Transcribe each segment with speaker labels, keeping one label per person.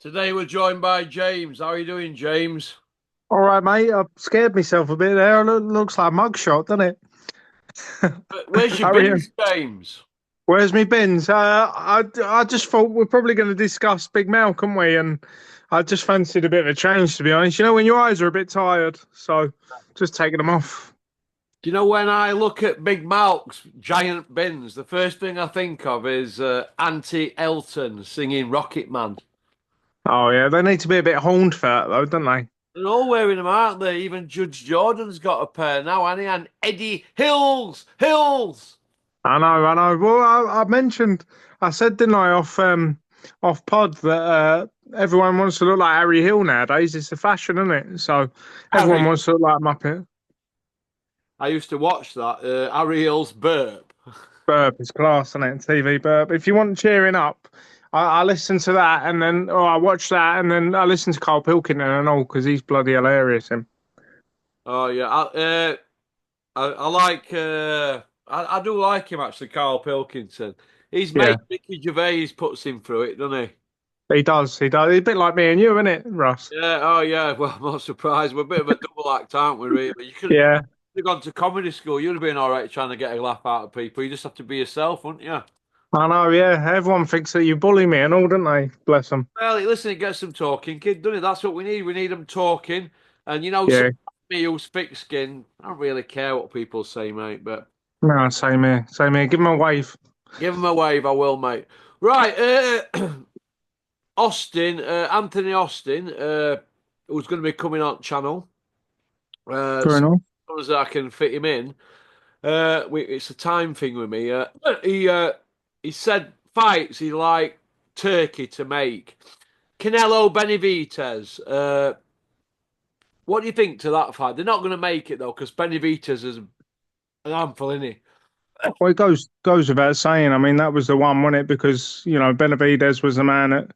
Speaker 1: Today we're joined by James. How are you doing, James?
Speaker 2: All right, mate. I scared myself a bit there. Looks like a mugshot, doesn't it?
Speaker 1: Where's your
Speaker 2: How are you?
Speaker 1: bins, James?
Speaker 2: Where's me bins? I just thought we're probably going to discuss Big Mal, couldn't we? And I just fancied a bit of a change, to be honest. You know, when your eyes are a bit tired, so just taking them off.
Speaker 1: Do you know when I look at Big Malk's giant bins, the first thing I think of is Auntie Elton singing Rocket Man.
Speaker 2: Oh yeah, they need to be a bit horned for that, though, don't they?
Speaker 1: They're all wearing them, aren't they? Even Judge Jordan's got a pair now, hasn't he? And Eddie Hills.
Speaker 2: I know. Well, I mentioned, I said, didn't I, off pod that everyone wants to look like Harry Hill nowadays. It's the fashion, isn't it? So everyone
Speaker 1: Harry,
Speaker 2: wants to look like Muppet.
Speaker 1: I used to watch that. Harry Hill's burp.
Speaker 2: Burp is class, isn't it? TV burp. If you want cheering up, I listen to that and then, or I watch that and then I listen to Carl Pilkington and all because he's bloody hilarious. Him.
Speaker 1: Oh yeah, I like I do like him actually, Carl Pilkington. His
Speaker 2: Yeah,
Speaker 1: mate Ricky Gervais puts him through it, doesn't he?
Speaker 2: he does. He does. He's a bit like me and you, isn't it, Russ?
Speaker 1: Yeah, oh yeah. Well, I'm not surprised. We're a bit of a double act, aren't we, really? You could
Speaker 2: Yeah,
Speaker 1: have gone to comedy school. You'd have been all right trying to get a laugh out of people. You just have to be yourself, wouldn't you?
Speaker 2: I know. Yeah, everyone thinks that you bully me and all, don't they? Bless them.
Speaker 1: Well, listen, it gets them talking, kid, doesn't it? That's what we need. We need them talking. And you know, some
Speaker 2: Yeah.
Speaker 1: me who's thick skinned, I don't really care what people say, mate, but
Speaker 2: No, same here. Same here. Give him a wave.
Speaker 1: give them a wave, I will, mate. Right, Austin, Anthony Austin, who's going to be coming on channel.
Speaker 2: Fair
Speaker 1: As
Speaker 2: enough.
Speaker 1: soon as I can fit him in. It's a time thing with me. He said fights he like Turkey to make. Canelo Benavidez. What do you think to that fight? They're not going to make it though because Benavidez is an handful, isn't he?
Speaker 2: Well, it goes without saying. I mean, that was the one, wasn't it? Because Benavidez was the man at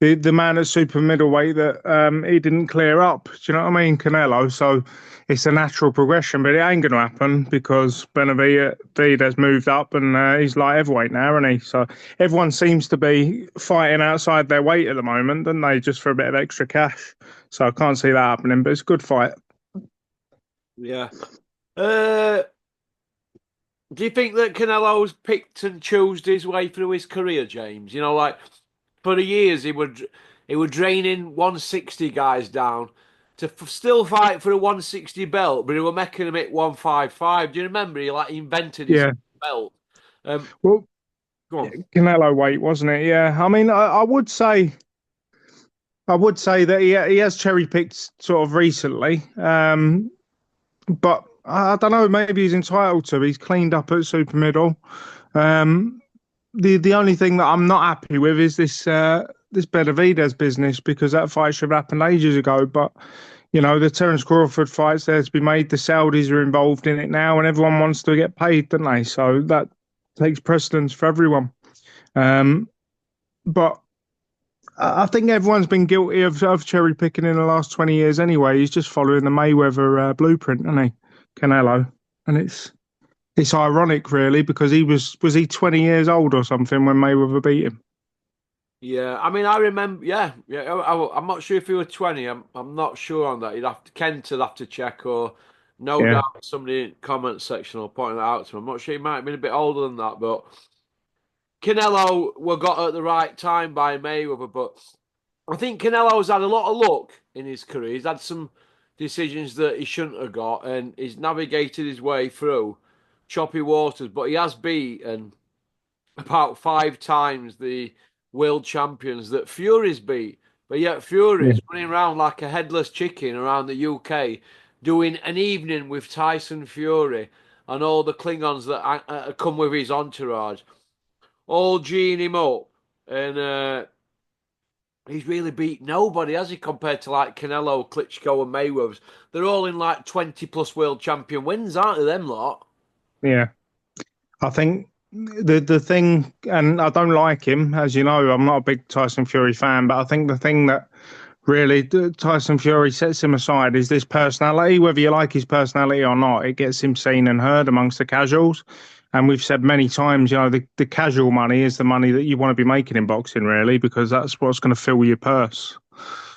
Speaker 2: the man at super middleweight that he didn't clear up. Do you know what I mean, Canelo? So it's a natural progression, but it ain't going to happen because Benavidez moved up and he's light heavyweight now, isn't he? So everyone seems to be fighting outside their weight at the moment, don't they? Just for a bit of extra cash. So I can't see that happening, but it's a good fight.
Speaker 1: Yeah. Uh, do you think that Canelo's picked and chose his way through his career, James? You know, like for the years he would draining 160 guys down to still fight for a 160 belt, but he were making him at 155. Do you remember? He like invented his
Speaker 2: Yeah.
Speaker 1: belt. Um,
Speaker 2: Well,
Speaker 1: Go on.
Speaker 2: Canelo weight, wasn't it? Yeah. I mean, I would say that he has cherry picked sort of recently, but I don't know. Maybe he's entitled to. He's cleaned up at super middle. Um, the only thing that I'm not happy with is this Benavidez business because that fight should have happened ages ago. But the Terence Crawford fight's there to be made. The Saudis are involved in it now, and everyone wants to get paid, don't they? So that takes precedence for everyone. Um, but I think everyone's been guilty of cherry picking in the last 20 years anyway. He's just following the Mayweather blueprint, isn't he? Canelo. And it's ironic, really, because was he 20 years old or something when Mayweather beat him?
Speaker 1: Yeah, I mean, I remember. Yeah, yeah. I'm not sure if he was 20. I'm not sure on that. You'd have to Kent would have to check, or no
Speaker 2: Yeah.
Speaker 1: doubt somebody in the comment section will point that out to me. I'm not sure. He might have been a bit older than that, but Canelo were got at the right time by Mayweather. But I think Canelo's had a lot of luck in his career. He's had some decisions that he shouldn't have got, and he's navigated his way through choppy waters. But he has beaten about five times the world champions that Fury's beat. But yet
Speaker 2: Yeah.
Speaker 1: Fury's running around like a headless chicken around the UK, doing an evening with Tyson Fury and all the Klingons that come with his entourage, all geeing him up. And he's really beat nobody, has he, compared to like Canelo, Klitschko, and Mayweather's? They're all in like 20 plus world champion wins, aren't they, them lot?
Speaker 2: Yeah. I think the thing, and I don't like him, as you know, I'm not a big Tyson Fury fan, but I think the thing that really Tyson Fury sets him aside is this personality. Whether you like his personality or not, it gets him seen and heard amongst the casuals. And we've said many times, the casual money is the money that you want to be making in boxing, really, because that's what's going to fill your purse.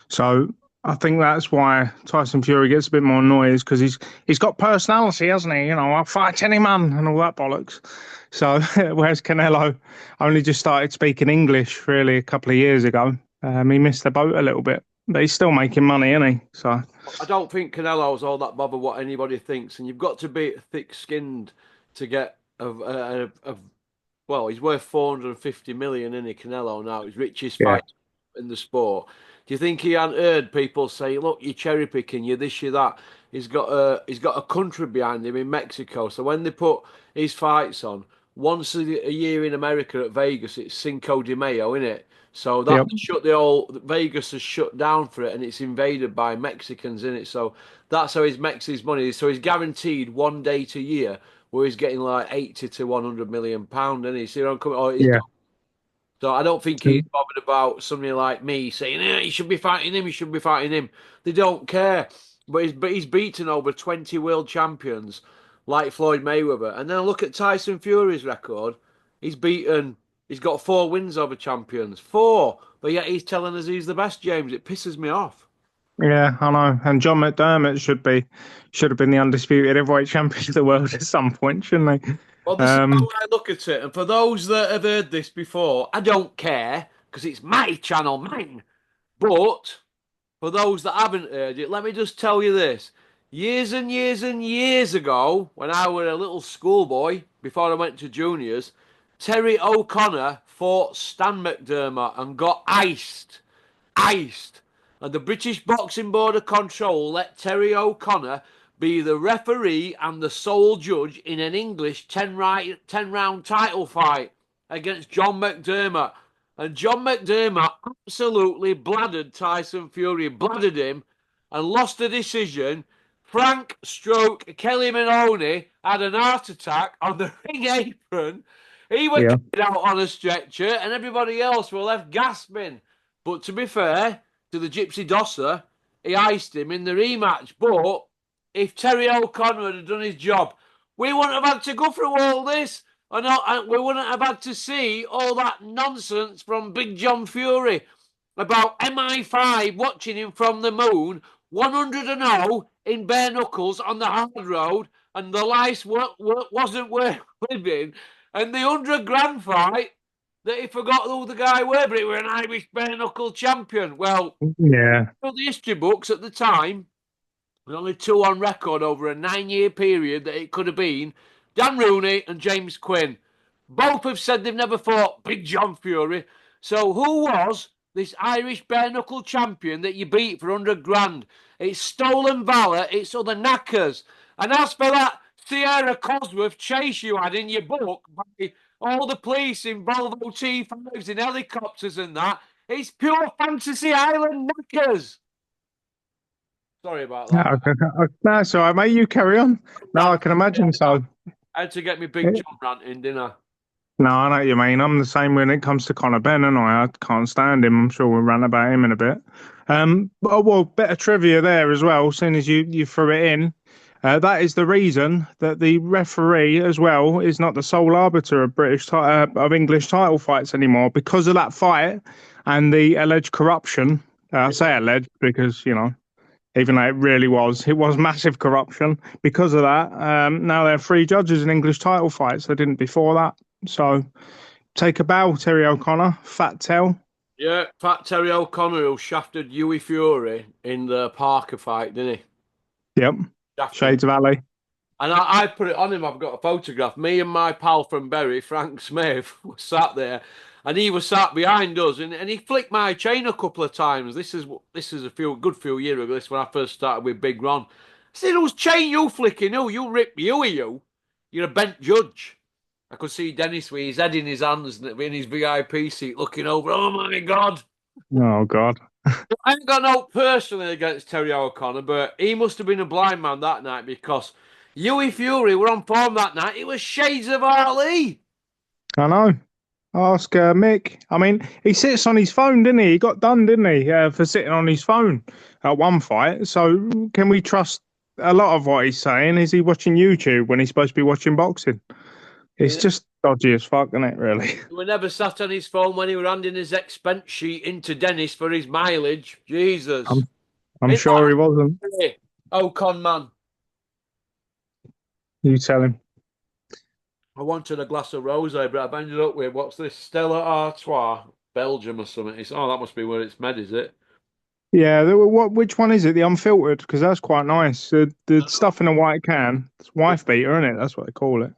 Speaker 2: So I think that's why Tyson Fury gets a bit more noise because he's got personality, hasn't he? I'll fight any man and all that bollocks. So whereas Canelo only just started speaking English really a couple of years ago, he missed the boat a little bit, but he's still making money, isn't he? So
Speaker 1: I don't think Canelo's all that bothered what anybody thinks, and you've got to be thick-skinned to get well, he's worth 450 million in Canelo now. He's richest
Speaker 2: yeah,
Speaker 1: fight in the sport. Do you think he hadn't heard people say, "Look, you're cherry picking, you're this, you're that"? He's got a country behind him in Mexico. So when they put his fights on once a year in America at Vegas, it's Cinco de Mayo, isn't it? So that
Speaker 2: yep,
Speaker 1: shut the whole Vegas has shut down for it, and it's invaded by Mexicans in it. So that's how he makes his money. So he's guaranteed one date a year where he's getting like 80 to 100 million pound, and he's here on coming. Oh, he's
Speaker 2: yeah.
Speaker 1: done. So I don't think he's bothered about somebody like me saying, he should be fighting him, he should be fighting him. They don't care. But he's beaten over 20 world champions like Floyd Mayweather. And then look at Tyson Fury's record. He's beaten, he's got 4 wins over champions. 4. But yet he's telling us he's the best, James. It pisses me off.
Speaker 2: Yeah, I know. And John McDermott should have been the undisputed heavyweight champion of the world at some point, shouldn't he?
Speaker 1: Well, this is how
Speaker 2: Um,
Speaker 1: I look at it. And for those that have heard this before, I don't care because it's my channel, mine. But for those that haven't heard it, let me just tell you this. Years and years and years ago, when I was a little schoolboy, before I went to juniors, Terry O'Connor fought Stan McDermott and got iced. Iced. And the British Boxing Board of Control let Terry O'Connor be the referee and the sole judge in an English 10-round title fight against John McDermott. And John McDermott absolutely bladdered Tyson Fury, bladdered him, and lost the decision. Frank Stroke Kelly Maloney had an heart attack on the ring apron. He was
Speaker 2: yeah,
Speaker 1: carried out on a stretcher, and everybody else were left gasping. But to be fair to the Gypsy Dosser, he iced him in the rematch. But if Terry O'Connor had done his job, we wouldn't have had to go through all this. And we wouldn't have had to see all that nonsense from Big John Fury about MI5 watching him from the moon, 100-0 in bare knuckles on the hard road, and the life wasn't worth living. And the 100 grand fight that he forgot who the guy were, but he were an Irish bare knuckle champion. Well,
Speaker 2: yeah.
Speaker 1: the history books at the time, with only 2 on record over a 9-year period that it could have been, Dan Rooney and James Quinn. Both have said they've never fought Big John Fury. So who was this Irish bare knuckle champion that you beat for 100 grand? It's stolen valor, it's other knackers. And as for that Sierra Cosworth chase you had in your book by all the police in Volvo T5s in helicopters and that, it's pure fantasy island knackers. Sorry about
Speaker 2: No,
Speaker 1: that.
Speaker 2: no, it's all right, mate. You carry on. No, I can imagine so.
Speaker 1: I had to get me Big John ranting, didn't I?
Speaker 2: No, I know what you mean. I'm the same when it comes to Conor Benn, and I can't stand him. I'm sure we'll rant about him in a bit. Well, bit of trivia there as well. Seeing as you threw it in, that is the reason that the referee as well is not the sole arbiter of of English title fights anymore because of that fight and the alleged corruption. I say alleged because even though it was massive corruption. Because of that, now there are 3 judges in English title fights. They didn't before that. So take a bow, Terry O'Connor. Fat tell.
Speaker 1: Yeah, Fat Terry O'Connor who shafted Hughie Fury in the Parker fight, didn't he?
Speaker 2: Yep.
Speaker 1: Shafted.
Speaker 2: Shades of Alley.
Speaker 1: And I put it on him. I've got a photograph. Me and my pal from Bury, Frank Smith, were sat there, and he was sat behind us, and he flicked my chain a couple of times. This is a good few years ago. This when I first started with Big Ron. I said, "Whose chain you flicking? Who you rip Hughie? You're a bent judge." I could see Dennis with his head in his hands in his VIP seat looking over. Oh my God.
Speaker 2: Oh God.
Speaker 1: I ain't got no personally against Terry O'Connor, but he must have been a blind man that night because Hughie Fury were on form that night. It was shades of Ali.
Speaker 2: I know. Ask Mick. I mean, he sits on his phone, didn't he? He got done, didn't he, for sitting on his phone at one fight. So can we trust a lot of what he's saying? Is he watching YouTube when he's supposed to be watching boxing? It's just dodgy as fuck, isn't it? Really.
Speaker 1: He were never sat on his phone when he were handing his expense sheet into Dennis for his mileage. Jesus.
Speaker 2: I'm I'm
Speaker 1: Ain't
Speaker 2: sure he wasn't.
Speaker 1: that oh, con man.
Speaker 2: You tell him.
Speaker 1: I wanted a glass of rosé, but I've ended up with what's this? Stella Artois, Belgium or something. Oh, that must be where it's made, is it?
Speaker 2: Yeah, which one is it? The unfiltered, because that's quite nice. The stuff in a white can, it's wife beater, isn't it? That's what they call it.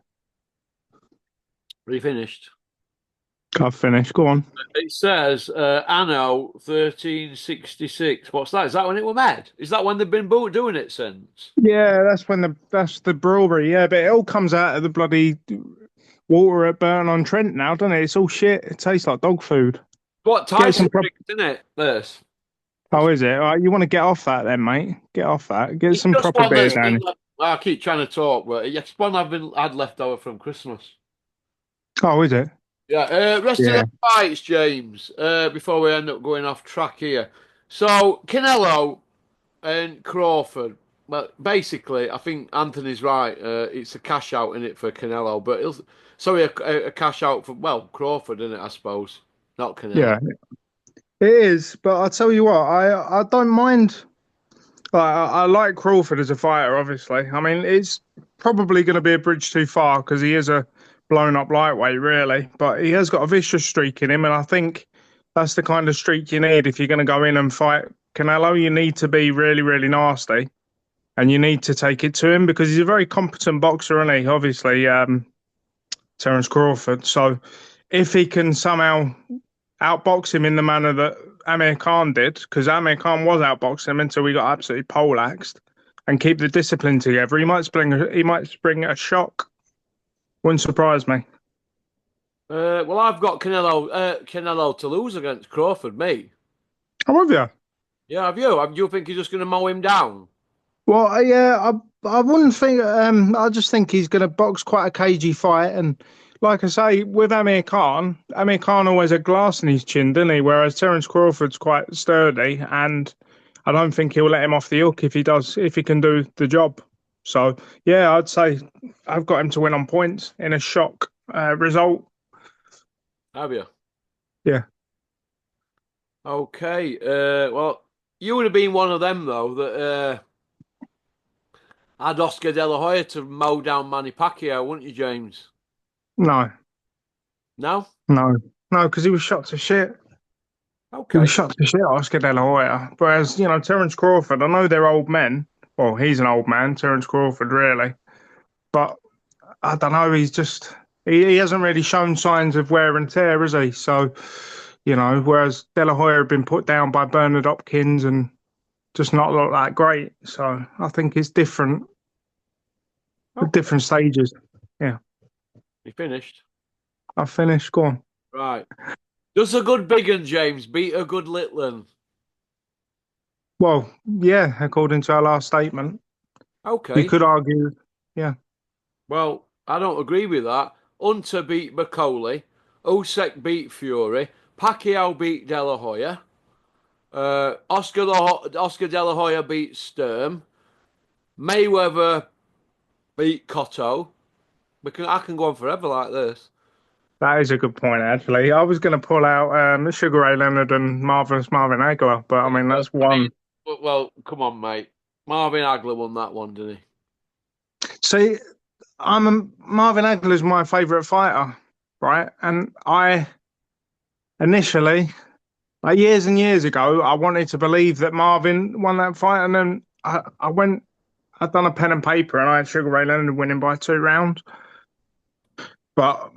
Speaker 1: Are you finished?
Speaker 2: I've finished. Go on.
Speaker 1: It says Anno 1366. What's that? Is that when it was made? Is that when they've been doing it since?
Speaker 2: Yeah, that's the brewery. Yeah, but it all comes out of the bloody water at Burton-on-Trent now, doesn't it? It's all shit. It tastes like dog food.
Speaker 1: What
Speaker 2: Get
Speaker 1: Tyson
Speaker 2: some prop.
Speaker 1: drinks, isn't it? This.
Speaker 2: Oh, is it? All right, you want to get off that then, mate? Get off that. Get
Speaker 1: It's
Speaker 2: some
Speaker 1: just
Speaker 2: proper
Speaker 1: one
Speaker 2: beer
Speaker 1: that's
Speaker 2: down
Speaker 1: been
Speaker 2: here.
Speaker 1: I keep trying to talk, but it's one I've been had left over from Christmas.
Speaker 2: Oh, is it?
Speaker 1: Yeah, rest of
Speaker 2: Yeah.
Speaker 1: the fights, James, before we end up going off track here. So, Canelo and Crawford. Well, basically, I think Anthony's right. It's a cash out in it for Canelo, but sorry, a cash out for Crawford in it, I suppose, not Canelo.
Speaker 2: Yeah, it is. But I tell you what, I don't mind. I like Crawford as a fighter, obviously. I mean, it's probably going to be a bridge too far because he is a blown up lightweight, really. But he has got a vicious streak in him, and I think that's the kind of streak you need if you're going to go in and fight Canelo. You need to be really, really nasty, and you need to take it to him because he's a very competent boxer, isn't he? Obviously, Terence Crawford. So if he can somehow outbox him in the manner that Amir Khan did, because Amir Khan was outboxing him until we got absolutely poleaxed, and keep the discipline together, he might spring a shock. Wouldn't surprise me.
Speaker 1: Well, I've got Canelo to lose against Crawford, me.
Speaker 2: I'm with you.
Speaker 1: Yeah, have you? Do you think he's just going to mow him down?
Speaker 2: Well, yeah, I wouldn't think. I just think he's going to box quite a cagey fight, and like I say, with Amir Khan always had glass in his chin, didn't he? Whereas Terence Crawford's quite sturdy, and I don't think he'll let him off the hook if he can do the job. So yeah, I'd say I've got him to win on points in a shock result.
Speaker 1: Have you?
Speaker 2: Yeah,
Speaker 1: Okay. Well, you would have been one of them though that had Oscar De La Hoya to mow down Manny Pacquiao, wouldn't you, James?
Speaker 2: no,
Speaker 1: No?
Speaker 2: no, no, because he was shot to shit. He was
Speaker 1: Okay.
Speaker 2: shot to shit, Oscar De La Hoya. Whereas, Terence Crawford, I know they're old men. Well, he's an old man, Terence Crawford, really. But I don't know, he hasn't really shown signs of wear and tear, has he? So, whereas De La Hoya had been put down by Bernard Hopkins and just not looked that great. So I think it's
Speaker 1: Okay.
Speaker 2: different stages. Yeah,
Speaker 1: You finished.
Speaker 2: I've finished. Go on.
Speaker 1: Right. Does a good big un, James, beat a good little un?
Speaker 2: Well, yeah, according to our last statement, you
Speaker 1: Okay.
Speaker 2: could argue, yeah.
Speaker 1: Well, I don't agree with that. Hunter beat McCauley. Usyk beat Fury. Pacquiao beat De La Hoya. Oscar De La Hoya beat Sturm. Mayweather beat Cotto. I can go on forever like this.
Speaker 2: That is a good point, actually. I was going to pull out Sugar Ray Leonard and Marvelous Marvin Hagler, but I mean, that's
Speaker 1: I mean,
Speaker 2: one.
Speaker 1: come on, mate. Marvin Hagler won that one, didn't he?
Speaker 2: See, Marvin Hagler's my favourite fighter, right? And I initially, like years and years ago, I wanted to believe that Marvin won that fight, and then I'd done a pen and paper, and I had Sugar Ray Leonard winning by 2 rounds. But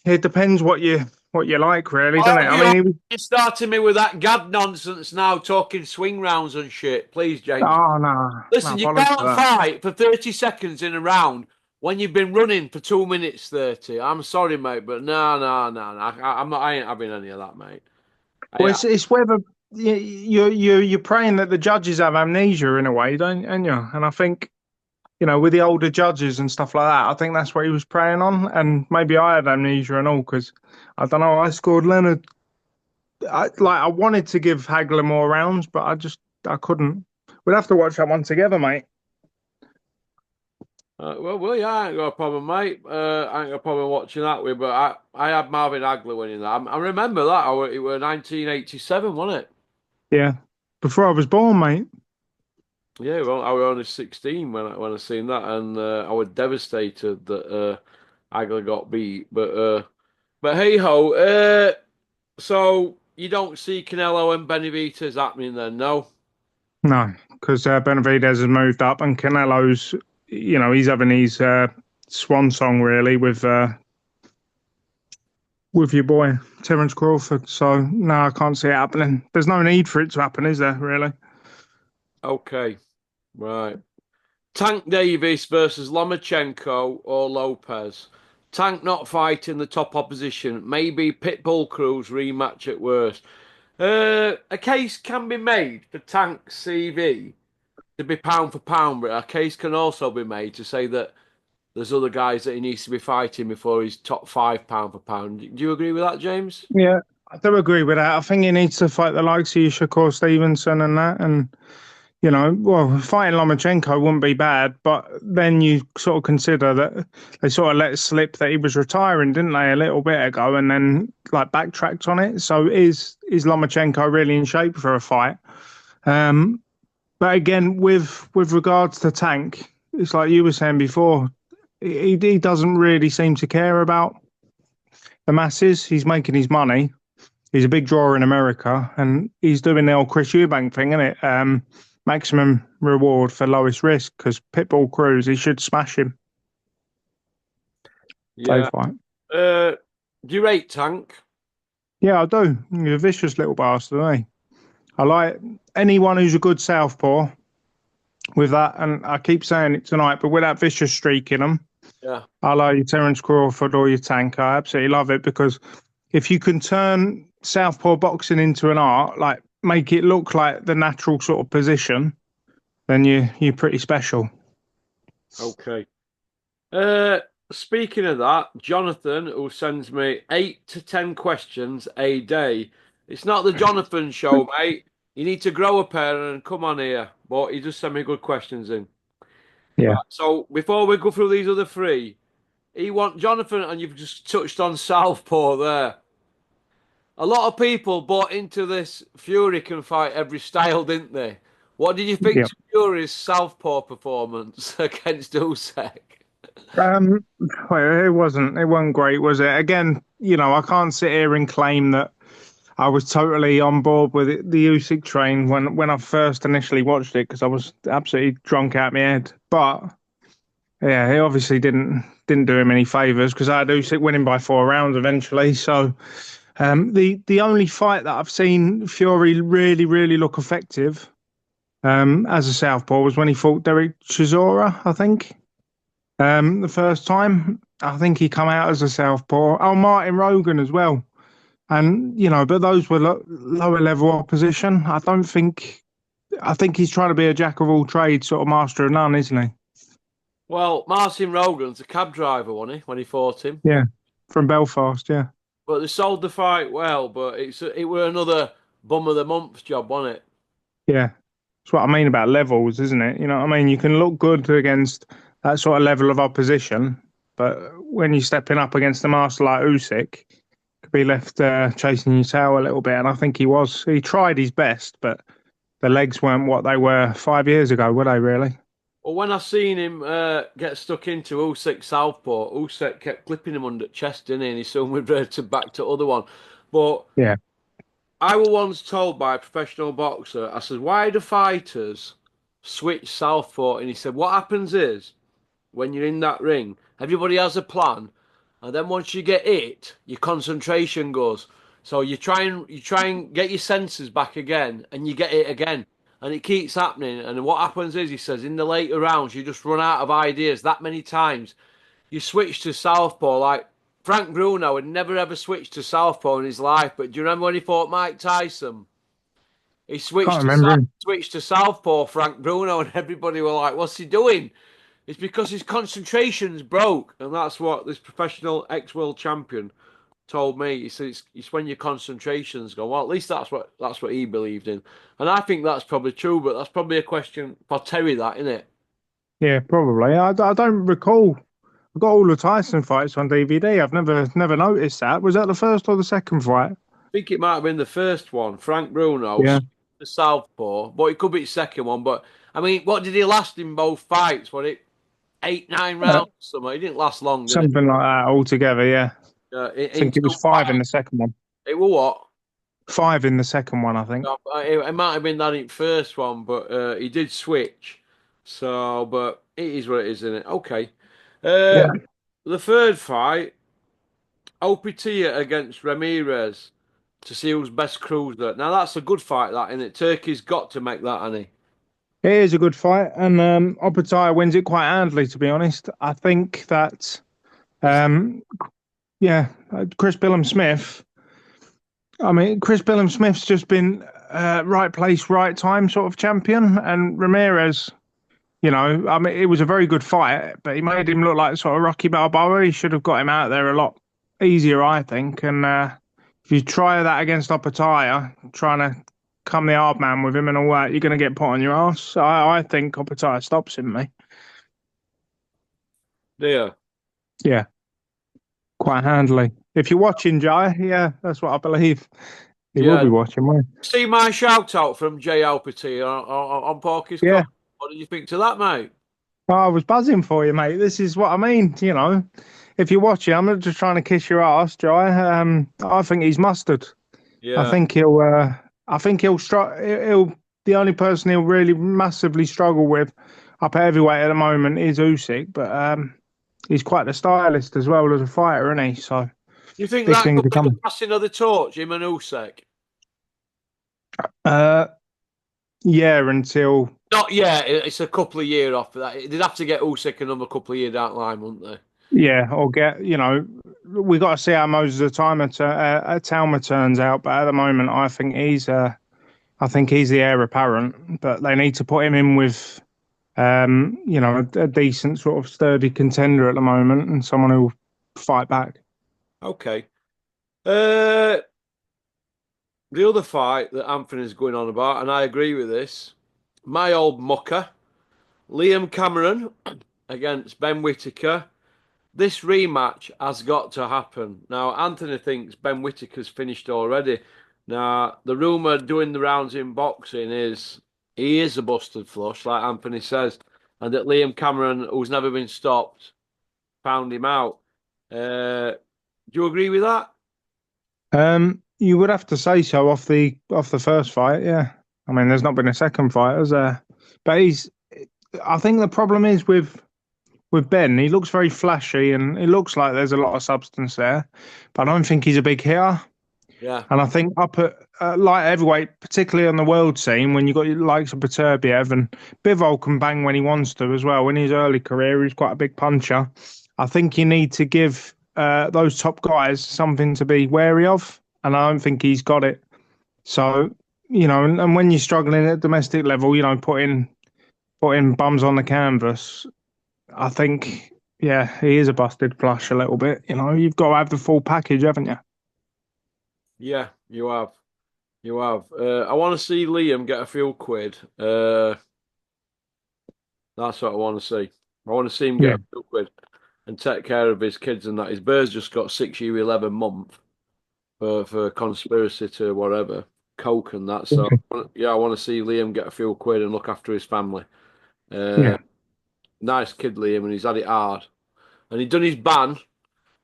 Speaker 2: it depends what you like, really, doesn't it?
Speaker 1: Oh,
Speaker 2: I mean, he was.
Speaker 1: you're starting me with that gab nonsense now, talking swing rounds and shit. Please, James.
Speaker 2: Oh no,
Speaker 1: Listen,
Speaker 2: no
Speaker 1: you
Speaker 2: bollocks for
Speaker 1: can't
Speaker 2: that.
Speaker 1: fight for 30 seconds in a round when you've been running for 2 minutes 30. I'm sorry, mate, but no. I ain't having any of that, mate.
Speaker 2: Well, it's whether you're praying that the judges have amnesia in a way, don't you? And I think with the older judges and stuff like that, I think that's what he was preying on. And maybe I had amnesia and all because I don't know. I scored Leonard. I wanted to give Hagler more rounds, but I couldn't. We'd have to watch that one together, mate.
Speaker 1: Well, yeah, I ain't got a problem, mate. I ain't got a problem watching that with, but I had Marvin Hagler winning that. I remember that. It was 1987, wasn't it?
Speaker 2: Yeah, before I was born, mate.
Speaker 1: Yeah, well, I was only 16 when I seen that, and I was devastated that Hagler got beat. But hey ho. So you don't see Canelo and Benavidez happening then, no?
Speaker 2: No, because Benavidez has moved up, and Canelo's, he's having his swan song really with your boy Terence Crawford. So no, I can't see it happening. There's no need for it to happen, is there? Really?
Speaker 1: Okay, right. Tank Davis versus Lomachenko or Lopez. Tank not fighting the top opposition. Maybe Pitbull Cruz rematch at worst. A case can be made for Tank's CV to be pound for pound, but a case can also be made to say that there's other guys that he needs to be fighting before he's top five pound for pound. Do you agree with that, James?
Speaker 2: Yeah, I do agree with that. I think he needs to fight the likes of Shakur Stevenson and that, and well, fighting Lomachenko wouldn't be bad, but then you sort of consider that they sort of let slip that he was retiring, didn't they, a little bit ago, and then like backtracked on it. So is Lomachenko really in shape for a fight? Um, but again, with regards to Tank, it's like you were saying before, he doesn't really seem to care about the masses. He's making his money. He's a big drawer in America, and he's doing the old Chris Eubank thing, isn't it? Maximum reward for lowest risk, because Pitbull Cruz, he should smash him. They
Speaker 1: Yeah.
Speaker 2: fight.
Speaker 1: Uh, do you rate Tank?
Speaker 2: Yeah, I do. He's a vicious little bastard, isn't he? I like anyone who's a good southpaw with that, and I keep saying it tonight, but with that vicious streak in them,
Speaker 1: Yeah.
Speaker 2: I like your Terence Crawford or your Tank. I absolutely love it because if you can turn southpaw boxing into an art, like make it look like the natural sort of position, then you're pretty special.
Speaker 1: Okay. Uh, Speaking of that, Jonathan, who sends me 8 to 10 questions a day. It's not the Jonathan show, mate. You need to grow a pair and come on here. But he just sent me good questions in. Right.
Speaker 2: Yeah.
Speaker 1: So before we go through these other three, he want Jonathan, and you've just touched on Southpaw there. A lot of people bought into this Fury can fight every style, didn't they? What did you think
Speaker 2: Yeah.
Speaker 1: to Fury's Southpaw performance against Usyk?
Speaker 2: Um, well, it wasn't great, was it? Again, I can't sit here and claim that I was totally on board with the Usyk train when I first initially watched it because I was absolutely drunk out my head. But yeah, he obviously didn't do him any favors because I had Usyk winning by 4 rounds eventually. So the only fight that I've seen Fury really really look effective as a southpaw was when he fought Derek Chisora, I think. The first time, I think he come out as a southpaw. Oh, Martin Rogan as well. And, but those were lower level opposition. I think he's trying to be a jack of all trades, sort of master of none, isn't he?
Speaker 1: Well, Martin Rogan's a cab driver, wasn't he, when he fought him?
Speaker 2: Yeah. From Belfast, yeah.
Speaker 1: But they sold the fight well, but it were another bum of the month job, wasn't it?
Speaker 2: Yeah. That's what I mean about levels, isn't it? You know what I mean? You can look good against that sort of level of opposition, but when you're stepping up against a master like Usyk, could be left chasing your tail a little bit. And I think he was. He tried his best, but the legs weren't what they were 5 years ago, were they really?
Speaker 1: Well, when I seen him get stuck into Usyk Southpaw, Usyk kept clipping him under the chest, didn't he? And he soon reverted back to other one. But
Speaker 2: Yeah.
Speaker 1: I was once told by a professional boxer, I said, why do fighters switch Southpaw? And he said, what happens is, when you're in that ring, everybody has a plan, and then once you get it, your concentration goes. So you try and get your senses back again, and you get it again, and it keeps happening. And what happens is, he says, in the later rounds, you just run out of ideas that many times. You switch to southpaw. Like Frank Bruno had never ever switched to southpaw in his life, but do you remember when he fought Mike Tyson? He
Speaker 2: Can't remember him.
Speaker 1: switched to southpaw, Frank Bruno, and everybody were like, "What's he doing?" It's because his concentration's broke, and that's what this professional ex-world champion told me. He said it's when your concentrations go. Well, at least that's what he believed in, and I think that's probably true. But that's probably a question for Terry, that isn't it?
Speaker 2: Yeah, probably. I don't recall. I've got all the Tyson fights on DVD. I've never noticed that. Was that the first or the second fight?
Speaker 1: I think it might have been the first one. Frank Bruno,
Speaker 2: Yeah.
Speaker 1: the Southpaw, but it could be the second one. But I mean, what did he last in both fights? Was it eight, 9 rounds? Or something? He didn't last long, did it?
Speaker 2: Something like that altogether, yeah. I
Speaker 1: In
Speaker 2: think it was
Speaker 1: two
Speaker 2: five in
Speaker 1: fights,
Speaker 2: the second one.
Speaker 1: it was what?
Speaker 2: Five in the second one, I think.
Speaker 1: It might have been that in first one, but he did switch. So, but it is what it is, isn't it? Okay. Uh,
Speaker 2: Yeah.
Speaker 1: the third fight, Opitia against Ramirez to see who's best cruiser. Now that's a good fight, that, isn't it? Turkey's got to make that, hasn't he?
Speaker 2: It is a good fight, and Opetaya wins it quite handily, to be honest. I think that, um, yeah, Chris Billum Smith. I mean, Chris Billum Smith's just been right place, right time sort of champion, and Ramirez. I mean, it was a very good fight, but he made him look like sort of Rocky Balboa. He should have got him out there a lot easier, I think. And if you try that against Opetaya, trying to come the hard man with him and all that, you're going to get put on your ass. So I think Opetaya stops him, mate.
Speaker 1: Yeah.
Speaker 2: Yeah, quite handily. If you're watching, Jai, yeah, that's what I believe. He will be
Speaker 1: Yeah.
Speaker 2: watching, won't
Speaker 1: See my shout out from J. Opitia on Porky's
Speaker 2: he? Yeah.
Speaker 1: Corner. What did you think to that, mate?
Speaker 2: I was buzzing for you, mate. This is what I mean. If you're watching, I'm not just trying to kiss your ass, Jai. I think he's mustard. I
Speaker 1: Yeah.
Speaker 2: think he'll. I think he'll. He'll. The only person he'll really massively struggle with up at heavyweight at the moment is Usyk, but he's quite the stylist as well as a fighter, isn't he? So
Speaker 1: You think
Speaker 2: big
Speaker 1: that
Speaker 2: things
Speaker 1: could
Speaker 2: to
Speaker 1: be the
Speaker 2: come.
Speaker 1: passing of the torch, him and Usyk?
Speaker 2: Uh, yeah, until
Speaker 1: Not yet. It's a couple of years off of that. They'd have to get Usyk another couple of years down the line, wouldn't they?
Speaker 2: yeah, or get we got to see how Moses Talma turns out, but at the moment, I think he's the heir apparent, but they need to put him in with a decent sort of sturdy contender at the moment and someone who'll fight back.
Speaker 1: Okay. Uh, the other fight that Anthony's going on about, and I agree with this, my old mucker, Liam Cameron against Ben Whitaker. This rematch has got to happen. Now, Anthony thinks Ben Whitaker's finished already. Now, the rumour doing the rounds in boxing is he is a busted flush, like Anthony says, and that Liam Cameron, who's never been stopped, found him out. Do you agree with that?
Speaker 2: You would have to say so off the first fight, yeah. I mean, there's not been a second fight, has there? But I think the problem is with Ben. He looks very flashy, and it looks like there's a lot of substance there, but I don't think he's a big hitter.
Speaker 1: Yeah.
Speaker 2: And I think up at light heavyweight, particularly on the world scene, when you've got your likes of Beterbiev and Bivol can bang when he wants to as well. In his early career, he's quite a big puncher. I think you need to give those top guys something to be wary of, and I don't think he's got it. So, and when you're struggling at domestic level, putting bums on the canvas, I think, yeah, he is a busted flush a little bit. You've got to have the full package, haven't you?
Speaker 1: Yeah, you have. You have. I want to see Liam get a few quid. That's what I want to see. I want to see him get
Speaker 2: Yeah.
Speaker 1: a few quid and take care of his kids and that. His bird's just got 6 year, 11 month for conspiracy to whatever, coke and that. So, yeah, I want to see Liam get a few quid and look after his family. Uh,
Speaker 2: Yeah.
Speaker 1: nice kid, Liam, and he's had it hard. And he'd done his ban.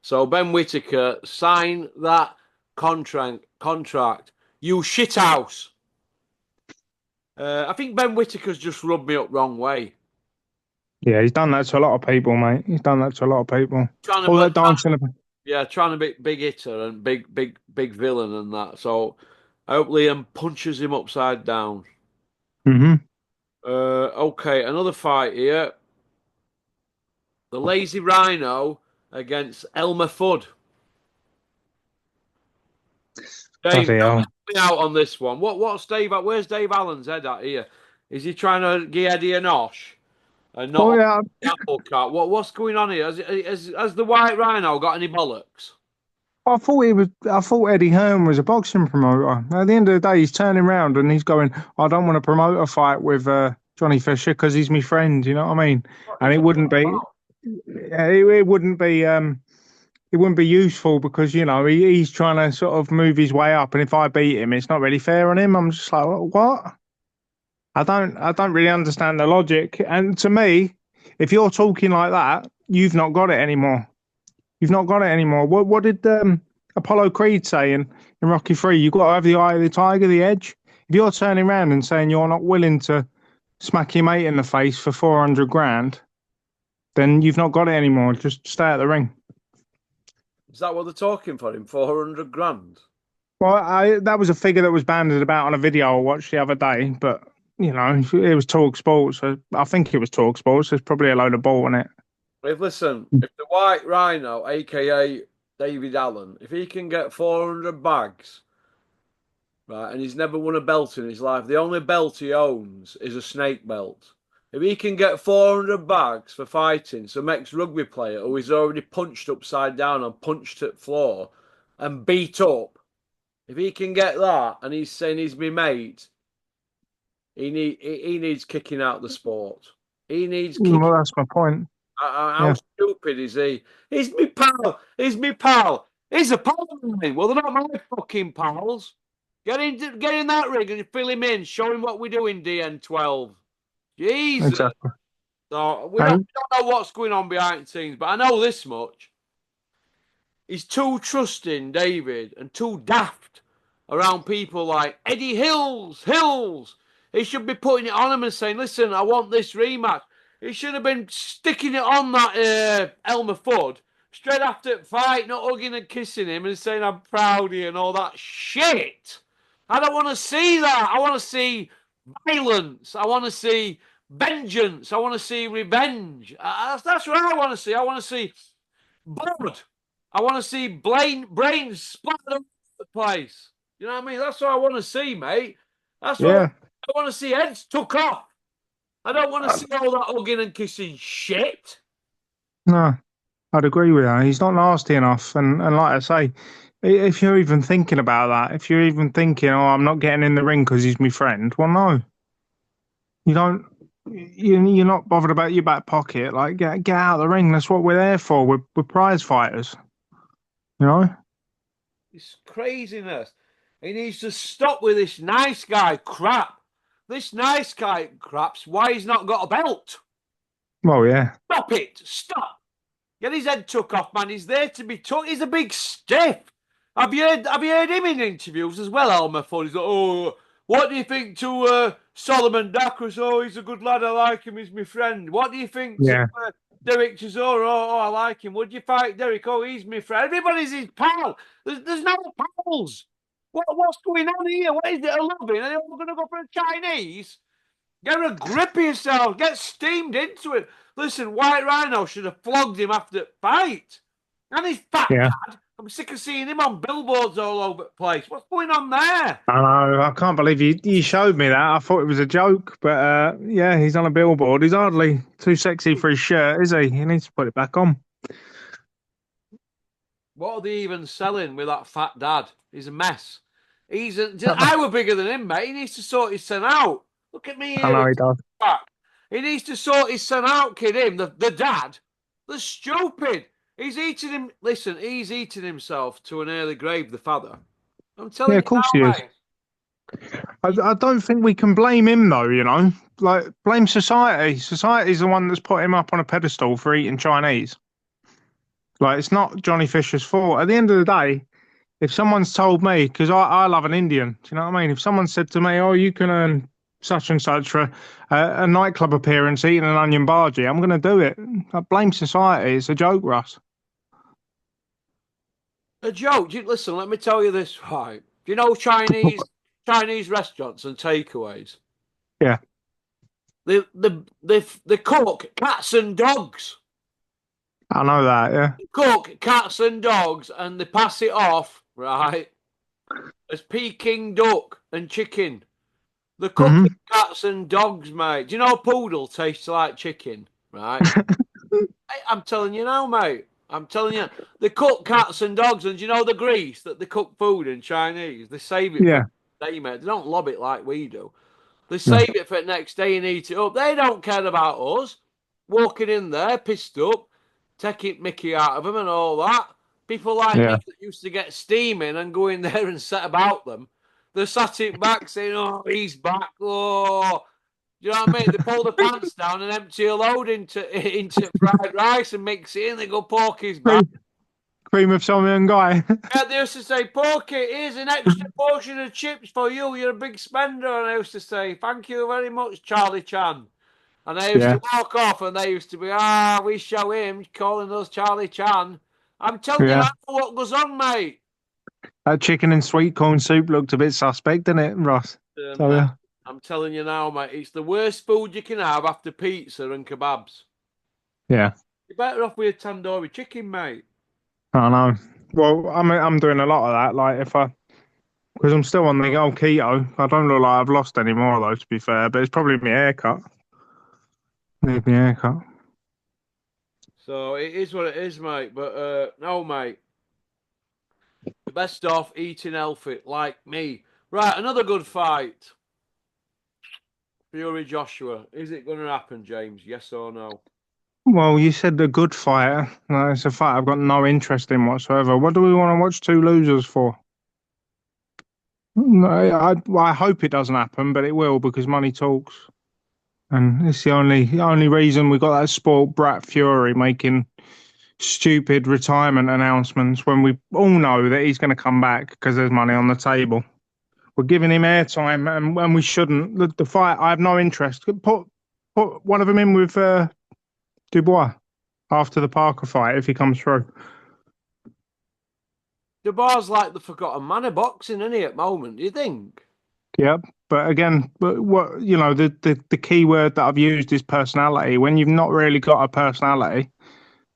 Speaker 1: So, Ben Whitaker, sign that contract. You shithouse. I think Ben Whitaker's just rubbed me up wrong way.
Speaker 2: Yeah, he's done that to a lot of people, mate. He's done that to a lot of people.
Speaker 1: Trying to,
Speaker 2: All that
Speaker 1: trying,
Speaker 2: dancing.
Speaker 1: yeah, trying to be big hitter and big villain and that. So I hope Liam punches him upside down.
Speaker 2: Mm-hmm.
Speaker 1: Okay, another fight here. The Lazy Rhino against Elmer Fudd. Dave,
Speaker 2: Bloody hell.
Speaker 1: help me out on this one. What's Dave? Where's Dave Allen's head at here? Is he trying to give Eddie a nosh and not
Speaker 2: Oh
Speaker 1: on
Speaker 2: yeah,
Speaker 1: the apple cart? What's going on here? Has the White Rhino got any bollocks?
Speaker 2: I thought he was. I thought Eddie Hearn was a boxing promoter. At the end of the day, he's turning around and he's going, "I don't want to promote a fight with Johnny Fisher because he's my friend. You know what I mean? And
Speaker 1: He's
Speaker 2: it
Speaker 1: a
Speaker 2: wouldn't be, it wouldn't be, it wouldn't be useful because he's trying to sort of move his way up, and if I beat him, it's not really fair on him. I'm just like, what? I don't really understand the logic. And to me, if you're talking like that, you've not got it anymore. You've not got it anymore. What did Apollo Creed say in Rocky 3? You've got to have the eye of the tiger, the edge. If you're turning around and saying you're not willing to smack your mate in the face for 400 grand, then you've not got it anymore. Just stay at the ring.
Speaker 1: Is that what they're talking for him? 400 grand?
Speaker 2: Well, that was a figure that was banded about on a video I watched the other day, but it was Talk Sports. So I think it was Talk Sports. There's probably a load of bull in it.
Speaker 1: If the White Rhino, aka David Allen, if he can get 400 bags, right, and he's never won a belt in his life, the only belt he owns is a snake belt. If he can get 400 bags for fighting some ex-rugby player who is already punched upside down and punched at floor and beat up, if he can get that and he's saying he's my mate, he needs kicking out the sport. He needs kicking.
Speaker 2: Well, that's my point.
Speaker 1: How
Speaker 2: Yeah,
Speaker 1: stupid is he? He's me pal. He's me pal. He's a pal of mine. Well, they're not my fucking pals. Get in that ring and fill him in. Show him what we do in DN12. Jesus.
Speaker 2: exactly.
Speaker 1: So
Speaker 2: And
Speaker 1: we don't know what's going on behind the scenes, but I know this much. He's too trusting, David, and too daft around people like Eddie Hills. He should be putting it on him and saying, listen, I want this rematch. He should have been sticking it on that Elmer Fudd straight after the fight, not hugging and kissing him and saying, I'm proud of you and all that shit. I don't want to see that. I want to see violence. I want to see vengeance. I want to see revenge. That's what I want to see. I want to see blood. I want to see brains splattered all over the place. You know what I mean? That's what I want to see, mate. That's what
Speaker 2: yeah,
Speaker 1: I want to see. Heads took off. I don't want to see all that hugging and kissing shit.
Speaker 2: no, I'd agree with that. He's not nasty enough. And like I say, if you're even thinking about that, if you're even thinking, oh, I'm not getting in the ring because he's my friend, well, no, you don't. You're not bothered about your back pocket. Like, get out of the ring. That's what we're there for. We're prize fighters. You know?
Speaker 1: It's craziness. He needs to stop with this nice guy crap. This nice guy crap's why he's not got a belt.
Speaker 2: Well, yeah.
Speaker 1: Stop it. Stop. Get his head took off, man. He's there to be took. He's a big stiff. Have you heard him in interviews as well, Elmer Fudd? He's like, oh, what do you think to Solomon Dakris? Oh, he's a good lad. I like him. He's my friend. What do you think to
Speaker 2: Yeah.
Speaker 1: Derek Chisora? Oh, I like him. Would you fight Derek? Oh, he's my friend. Everybody's his pal. There's no pals. What's going on here? What is it, a loving? Are they all going to go for a Chinese? Get a grip of yourself. Get steamed into it. Listen, White Rhino should have flogged him after the fight. And his fat
Speaker 2: Yeah.
Speaker 1: dad. I'm sick of seeing him on billboards all over the place. What's going on there?
Speaker 2: I know. I can't believe you showed me that. I thought it was a joke, but yeah, he's on a billboard. He's hardly too sexy for his shirt, is he? He needs to put it back on.
Speaker 1: What are they even selling with that fat dad? He's a mess. I were bigger than him, mate. He needs to sort his son out. Look at me
Speaker 2: I
Speaker 1: here.
Speaker 2: know he does.
Speaker 1: Back. He needs to sort his son out, kid. Him, the dad. The stupid. He's eating him. Listen, he's eating himself to an early grave. The father. I'm
Speaker 2: Yeah,
Speaker 1: telling
Speaker 2: of
Speaker 1: you
Speaker 2: course he
Speaker 1: now,
Speaker 2: is.
Speaker 1: mate.
Speaker 2: I don't think we can blame him though. Like blame society. Society's the one that's put him up on a pedestal for eating Chinese. Like it's not Johnny Fisher's fault. At the end of the day, if someone's told me, because I love an Indian, do you know what I mean? If someone said to me, "Oh, you can earn such and such for a nightclub appearance eating an onion bhaji," I'm going to do it. I blame society. It's a joke, Russ.
Speaker 1: A joke. Listen, let me tell you this, right? Do you know Chinese restaurants and takeaways?
Speaker 2: Yeah.
Speaker 1: They cook cats and dogs.
Speaker 2: I know that. Yeah.
Speaker 1: They cook cats and dogs, and they pass it off, right, as Peking duck and chicken. They're
Speaker 2: Hmm.
Speaker 1: cooking cats and dogs, mate. Do you know a poodle tastes like chicken, right? I'm telling you now, mate. I'm telling you. They cook cats and dogs, and do you know the grease that they cook food in Chinese? They save it for
Speaker 2: Yeah.
Speaker 1: the day, mate. They don't lob it like we do. They
Speaker 2: Yeah.
Speaker 1: save it for the next day and eat it up. They don't care about us. Walking in there, pissed up, taking Mickey out of them and all that. People like me
Speaker 2: Yeah.
Speaker 1: that used to get steaming and go in there and set about them. They're sat it back saying, oh, he's back. Oh, do you know what I mean? They pull the pants down and empty a load into fried rice and mix it in. They go, Porky's back.
Speaker 2: Cream of Tommy and Guy.
Speaker 1: Yeah, they used to say, Porky, here's an extra portion of chips for you. You're a big spender. And I used to say, thank you very much, Charlie Chan. And I used
Speaker 2: Yeah.
Speaker 1: to walk off and they used to be, we show him calling us Charlie Chan. I'm telling you
Speaker 2: Yeah.
Speaker 1: now what goes on, mate.
Speaker 2: That chicken and sweet corn soup looked a bit suspect, didn't it, Ross? So
Speaker 1: Mate,
Speaker 2: yeah.
Speaker 1: I'm telling you now, mate, it's the worst food you can have after pizza and kebabs.
Speaker 2: Yeah.
Speaker 1: You're better off with a tandoori chicken, mate.
Speaker 2: I know. Well, I'm doing a lot of that. Like if I, because I'm still on the old keto. I don't look like I've lost any more though, to be fair. But it's probably my haircut. Need my haircut.
Speaker 1: So it is what it is, mate. But no, mate. The best off eating healthy, like me. Right, another good fight. Fury Joshua. Is it going to happen, James? Yes or no?
Speaker 2: Well, you said a good fighter. No, it's a fight I've got no interest in whatsoever. What do we want to watch two losers for? No, I hope it doesn't happen, but it will because money talks. And it's the only reason we got that sport brat Fury making stupid retirement announcements when we all know that he's going to come back because there's money on the table. We're giving him airtime, and we shouldn't. The fight, I have no interest. Put one of them in with Dubois after the Parker fight if he comes through.
Speaker 1: Dubois like the forgotten man of boxing, isn't he, at the moment? Do you think?
Speaker 2: Yep. But again, but what the key word that I've used is personality. When you've not really got a personality,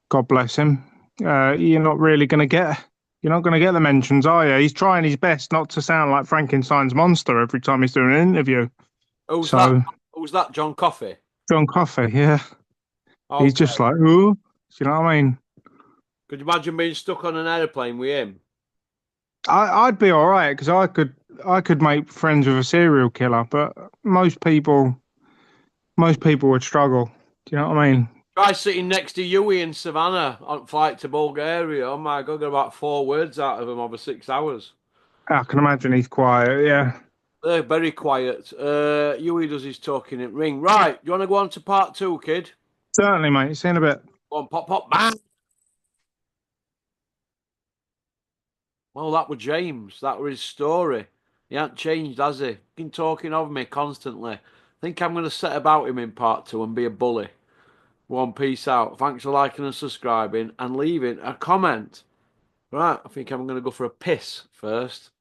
Speaker 2: God bless him, you're not really going to get. You're not going to get the mentions, are you? He's trying his best not to sound like Frankenstein's monster every time he's doing an interview.
Speaker 1: Who's that?
Speaker 2: So
Speaker 1: Who's that? John Coffey.
Speaker 2: John Coffey, yeah, he's
Speaker 1: Okay.
Speaker 2: just like, ooh, you know what I mean?
Speaker 1: Could you imagine being stuck on an airplane with him?
Speaker 2: I'd be all right because I could make friends with a serial killer, but most people would struggle. Do you know what I mean?
Speaker 1: Try sitting next to Yui in Savannah on flight to Bulgaria. Oh my God, got about 4 words out of him over 6 hours.
Speaker 2: I can imagine he's quiet. Yeah,
Speaker 1: They're very quiet. Yui does his talking in ring. Right, you want to go on to part two, kid?
Speaker 2: certainly, mate. See you in a bit.
Speaker 1: Go on, pop, pop, bang. Well, that was James. That was his story. He hasn't changed, has he? Been talking of me constantly. I think I'm going to set about him in part two and be a bully. One, peace out. Thanks for liking and subscribing and leaving a comment. Right, I think I'm going to go for a piss first.